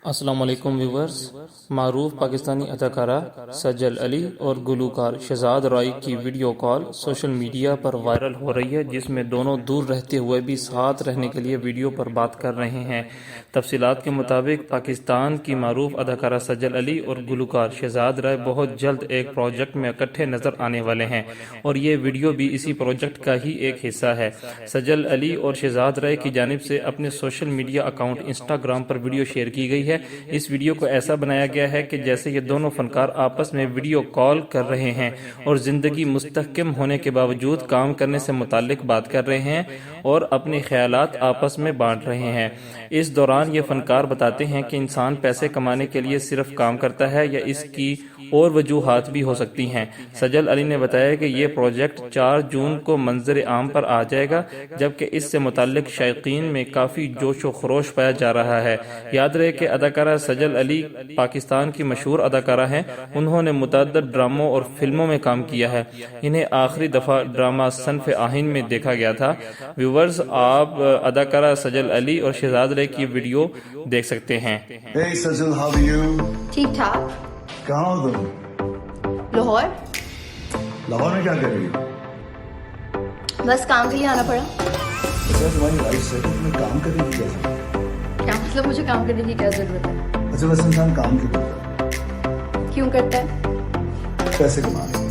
السلام علیکم ویورز، معروف پاکستانی اداکارہ سجل علی اور گلوکار شہزاد رائی کی ویڈیو کال سوشل میڈیا پر وائرل ہو رہی ہے، جس میں دونوں دور رہتے ہوئے بھی ساتھ رہنے کے لیے ویڈیو پر بات کر رہے ہیں۔ تفصیلات کے مطابق پاکستان کی معروف اداکارہ سجل علی اور گلوکار شہزاد رائی بہت جلد ایک پروجیکٹ میں اکٹھے نظر آنے والے ہیں، اور یہ ویڈیو بھی اسی پروجیکٹ کا ہی ایک حصہ ہے۔ سجل علی اور شہزاد رائی کی جانب سے اپنے سوشل میڈیا اکاؤنٹ انسٹاگرام پر ویڈیو شیئر کی گئی ہے۔ اس ویڈیو کو ایسا بنایا گیا ہے کہ جیسے یہ دونوں فنکار آپس میں ویڈیو کال کر رہے ہیں اور زندگی مستحکم ہونے کے باوجود کام کرنے سے متعلق بات کر رہے ہیں اور اپنے خیالات آپس میں بانٹ رہے ہیں۔ اس دوران یہ فنکار بتاتے ہیں کہ انسان پیسے کمانے کے لیے صرف کام کرتا ہے یا اس کی اور وجوہات بھی ہو سکتی ہیں۔ سجل علی نے بتایا کہ یہ پروجیکٹ 4 جون کو منظر عام پر آ جائے گا، جبکہ اس سے متعلق شائقین میں کافی جوش و خروش پایا جا رہا ہے۔ یاد رہے کہ اداکارہ سجل علی پاکستان کی مشہور اداکارہ ہیں۔ انہوں نے متعدد ڈراموں اور فلموں میں کام کیا ہے۔ انہیں آخری دفعہ ڈرامہ صنف آہن میں دیکھا گیا تھا۔ ویورز، آپ اداکارہ سجل علی اور شہزاد رائی کی ویڈیو دیکھ سکتے ہیں۔ Hey Sajal, how are you? ٹھیک ٹھاک۔ کہاں ہو تم؟ لاہور، لاہور میں کیا کر رہی ہو؟ بس کام کے لیے آنا پڑا۔ اچھا، تمہاری وائف سے تمہیں کام کرنے کی کیسے؟ کیا مطلب مجھے کام کرنے کی کیا ضرورت ہے؟ اچھا، بس انسان کام کیوں کرتا ہے؟ کیوں کرتا ہے؟ پیسے کمانے۔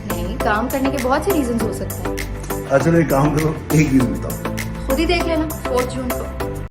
نہیں، کام کرنے کے بہت سے ریزنز ہو سکتے ہیں۔ اچھا، ایک کام کرو، ایک ریزن بتاؤ۔ خود ہی دیکھ لینا 4 جون کو۔